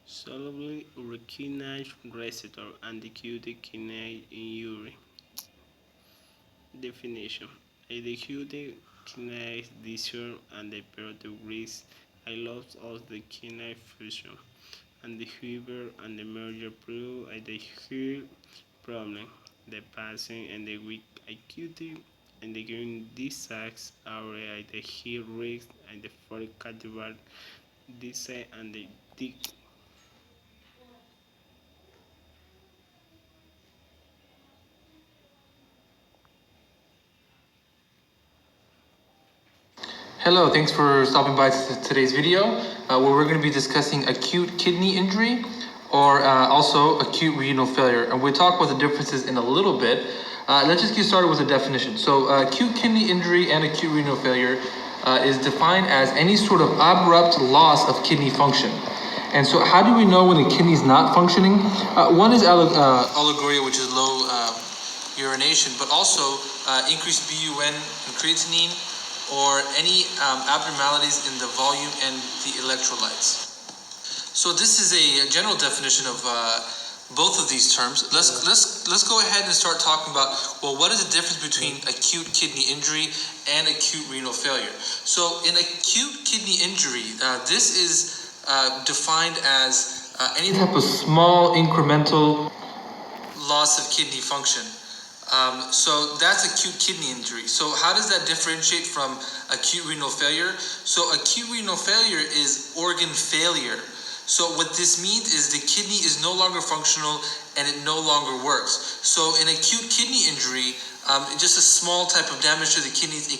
Soluble urokinase receptor and acute kinase in urine. Definition: a acute kinase disorder and the periodic risk a loss of the kinase function and the fever and the major prove a the heart problem. The patient and the weak acute and the green disease are at the high risk and the for cardiovascular disease and the dick. Hello, thanks for stopping by today's video where we're going to be discussing acute kidney injury or also acute renal failure. And we'll talk about the differences in a little bit. Let's just get started with the definition. So acute kidney injury and acute renal failure is defined as any sort of abrupt loss of kidney function. And so how do we know when the kidney is not functioning? One is oligoria, which is low urination, but also increased BUN and creatinine, or any abnormalities in the volume and the electrolytes. So this is a general definition of both of these terms. Let's go ahead and start talking about, well, what is the difference between acute kidney injury and acute renal failure? So in acute kidney injury, this is defined as any type of small incremental loss of kidney function. So that's acute kidney injury. So how does that differentiate from acute renal failure? So acute renal failure is organ failure. So what this means is the kidney is no longer functional and it no longer works. So in acute kidney injury, just a small type of damage to the kidneys,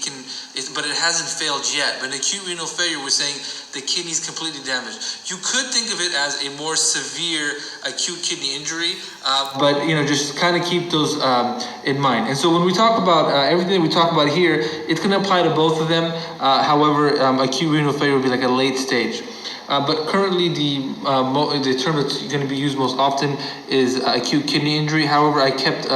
but it hasn't failed yet. But in acute renal failure, we're saying the kidney is completely damaged. You could think of it as a more severe acute kidney injury, but just kind of keep those in mind. And so when we talk about everything that we talk about here, it's going to apply to both of them. However, acute renal failure would be like a late stage. But currently, the term that's going to be used most often is acute kidney injury. However, I kept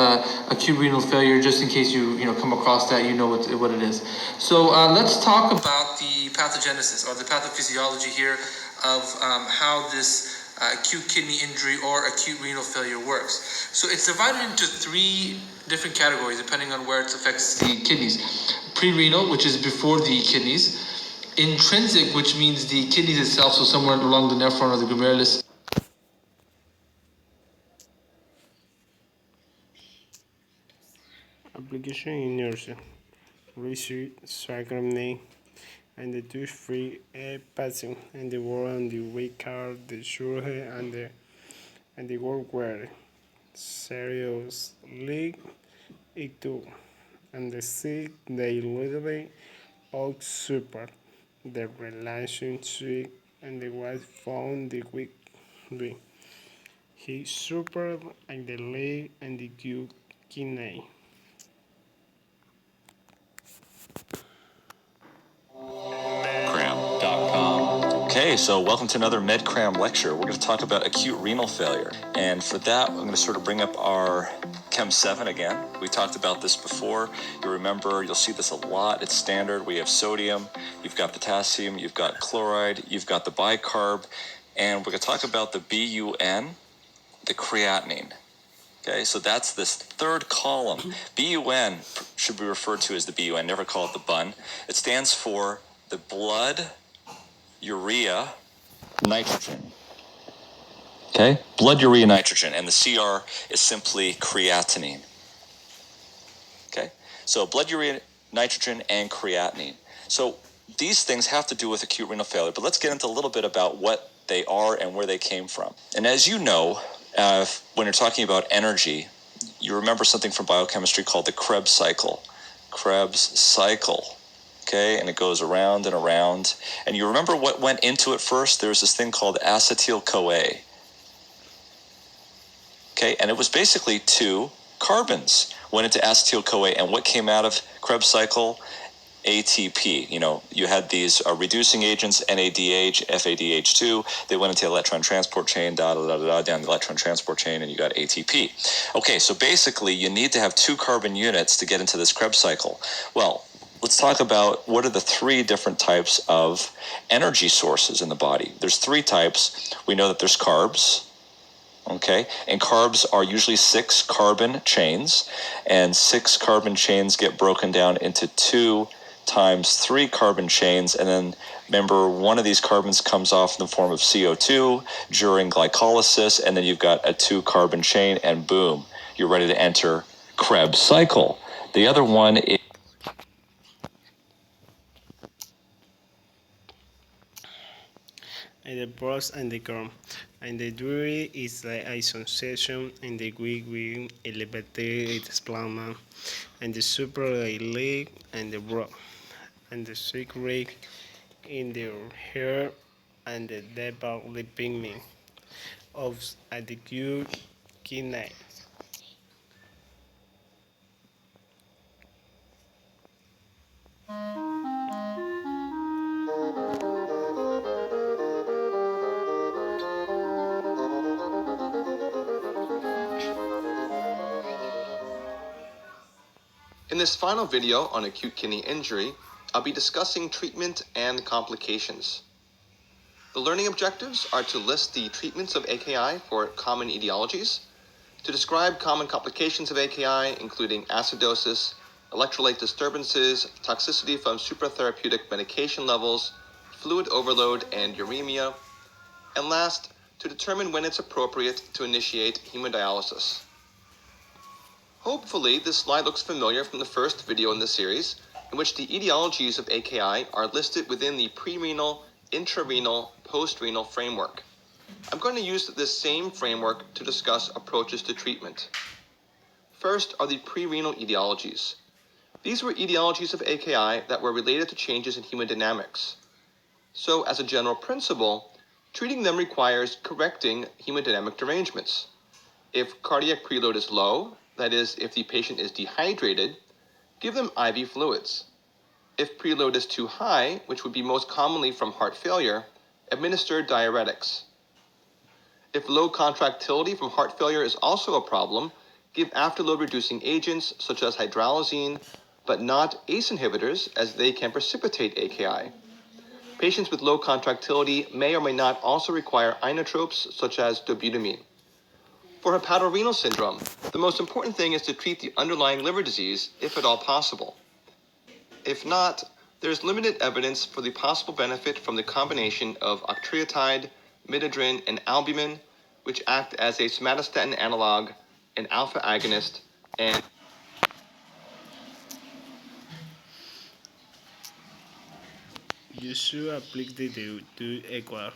acute renal failure just in case you come across that, you know what it is. So let's talk about the pathogenesis or the pathophysiology here of how this acute kidney injury or acute renal failure works. So it's divided into three different categories depending on where it affects the kidneys. Pre-renal, which is before the kidneys. Intrinsic, which means the kidneys itself, so somewhere along the nephron or the glomerulus. Application in nursing, research, psychology, and the tooth-free patient, and the world and the weight card, the surgery, and the workwear, serious league, it and the sick, they literally all super, the relationship, and the was found the week. He super and the leg and the kidney. Okay, so welcome to another MedCram lecture. We're going to talk about acute renal failure. And for that, I'm going to sort of bring up our Chem 7 again. We talked about this before. You remember, you'll see this a lot. It's standard. We have sodium, you've got potassium, you've got chloride, you've got the bicarb, and we're going to talk about the BUN, the creatinine. Okay, so that's this third column. BUN should be referred to as the BUN, never call it the bun. It stands for the blood urea nitrogen. Okay, blood urea nitrogen, and the CR is simply creatinine. Okay, so blood urea nitrogen and creatinine. So these things have to do with acute renal failure, but let's get into a little bit about what they are and where they came from. And as you know, when you're talking about energy, you remember something from biochemistry called the Krebs cycle. Krebs cycle. Okay, and it goes around and around. And you remember what went into it first? There was this thing called acetyl-CoA. Okay, and it was basically two carbons went into acetyl-CoA, and what came out of Krebs cycle? ATP. You had these reducing agents, NADH, FADH2. They went into the electron transport chain, down the electron transport chain, and you got ATP. Okay, so basically you need to have two carbon units to get into this Krebs cycle. Well, let's talk about what are the three different types of energy sources in the body. There's three types. We know that there's carbs, okay? And carbs are usually 6 carbon chains, and 6 carbon chains get broken down into 2 times 3 carbon chains, and then remember, one of these carbons comes off in the form of CO2 during glycolysis, and then you've got a 2 carbon chain, and boom, you're ready to enter Krebs cycle. The other one is and the pros and the cons. And the dairy is the isolation and the weak elevated plasma and the super leg and the bro and the sick rate in the hair and the development pigment of acute kidney. In this final video on acute kidney injury, I'll be discussing treatment and complications. The learning objectives are to list the treatments of AKI for common etiologies, to describe common complications of AKI, including acidosis, electrolyte disturbances, toxicity from supratherapeutic medication levels, fluid overload, and uremia, and last, to determine when it's appropriate to initiate hemodialysis. Hopefully, this slide looks familiar from the first video in this series, in which the etiologies of AKI are listed within the pre-renal, intrarenal, post-renal framework. I'm going to use this same framework to discuss approaches to treatment. First are the pre-renal etiologies. These were etiologies of AKI that were related to changes in hemodynamics. So, as a general principle, treating them requires correcting hemodynamic derangements. If cardiac preload is low, that is, if the patient is dehydrated, give them IV fluids. If preload is too high, which would be most commonly from heart failure, administer diuretics. If low contractility from heart failure is also a problem, give afterload reducing agents such as hydralazine, but not ACE inhibitors as they can precipitate AKI. Patients with low contractility may or may not also require inotropes such as dobutamine. For hepatorenal syndrome, the most important thing is to treat the underlying liver disease, if at all possible. If not, there is limited evidence for the possible benefit from the combination of octreotide, midodrine, and albumin, which act as a somatostatin analog, an alpha agonist, and You should apply the two equal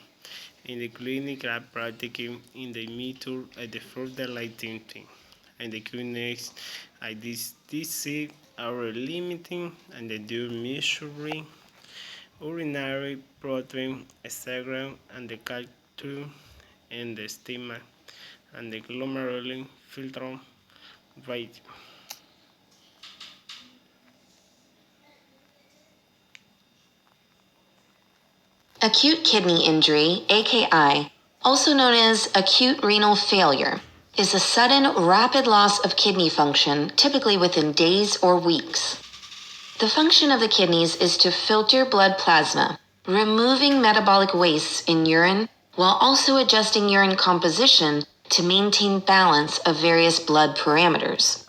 in the clinical practice in the method at the further lighting and the clinics at this are limiting and the do measuring urinary protein hexagram and the calcium and the stigma and the glomerular filtrum rate. Acute kidney injury, AKI, also known as acute renal failure, is a sudden, rapid loss of kidney function, typically within days or weeks. The function of the kidneys is to filter blood plasma, removing metabolic wastes in urine while also adjusting urine composition to maintain balance of various blood parameters.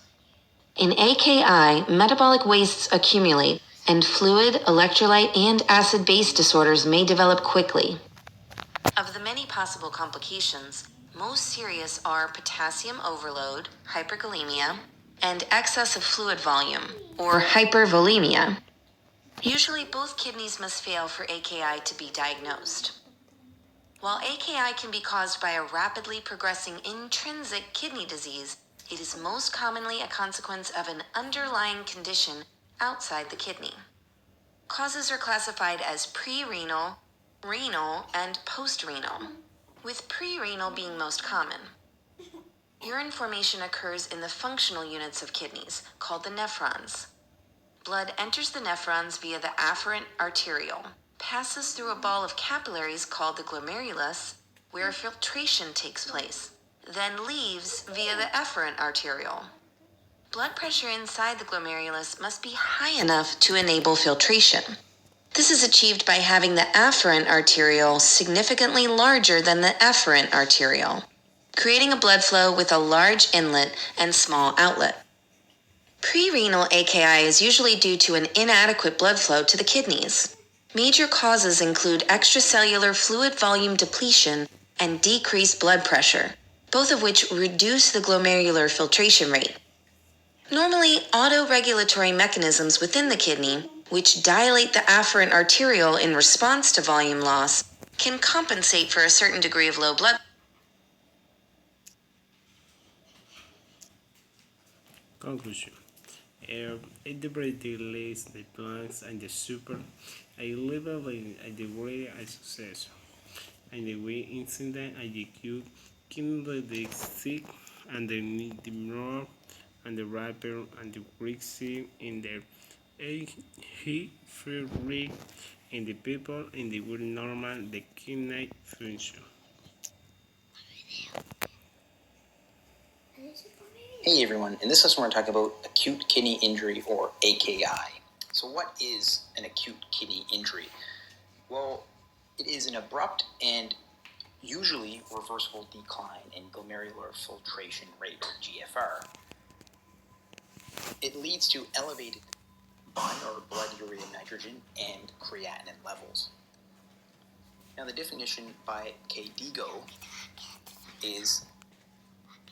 In AKI, metabolic wastes accumulate, and fluid, electrolyte, and acid-base disorders may develop quickly. Of the many possible complications, most serious are potassium overload, hyperkalemia, and excess of fluid volume, or hypervolemia. Usually both kidneys must fail for AKI to be diagnosed. While AKI can be caused by a rapidly progressing intrinsic kidney disease, it is most commonly a consequence of an underlying condition outside the kidney. Causes are classified as pre-renal, renal, and post-renal, with pre-renal being most common. Urine formation occurs in the functional units of kidneys, called the nephrons. Blood enters the nephrons via the afferent arteriole, passes through a ball of capillaries called the glomerulus, where filtration takes place, then leaves via the efferent arteriole. blood pressure inside the glomerulus must be high enough to enable filtration. This is achieved by having the afferent arteriole significantly larger than the efferent arteriole, creating a blood flow with a large inlet and small outlet. Prerenal AKI is usually due to an inadequate blood flow to the kidneys. Major causes include extracellular fluid volume depletion and decreased blood pressure, both of which reduce the glomerular filtration rate. Normally, autoregulatory mechanisms within the kidney, which dilate the afferent arteriole in response to volume loss, can compensate for a certain degree of low blood. Conclusion. It delays the plans and the super, a level at the way I success, and the way incident and the acute, kindle the sick and the more and the rapper and the Brixie in the he free in the people in the will normal the kidney function. Hey everyone, in this lesson we're talking about acute kidney injury or AKI. So what is an acute kidney injury? Well, it is an abrupt and usually reversible decline in glomerular filtration rate, GFR. It leads to elevated BUN or blood urea nitrogen and creatinine levels. Now the definition by KDIGO is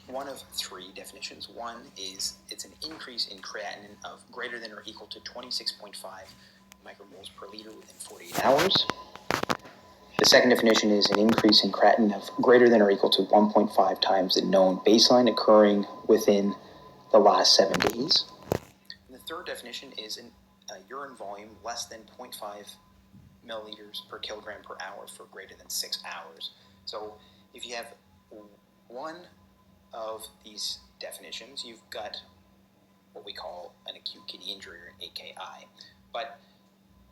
one of three definitions. One is it's an increase in creatinine of greater than or equal to 26.5 micromoles per liter within 48 hours. The second definition is an increase in creatinine of greater than or equal to 1.5 times the known baseline occurring within the last 7 days. And the third definition is a urine volume less than 0.5 milliliters per kilogram per hour for greater than 6 hours. So if you have one of these definitions, you've got what we call an acute kidney injury or an AKI. But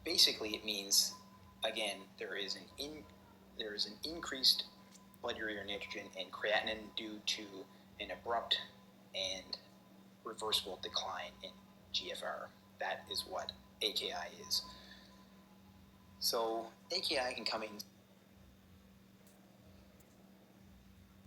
basically it means, again, there is an increased blood urea nitrogen and creatinine due to an abrupt and reversible decline in GFR. That is what AKI is. So AKI can come in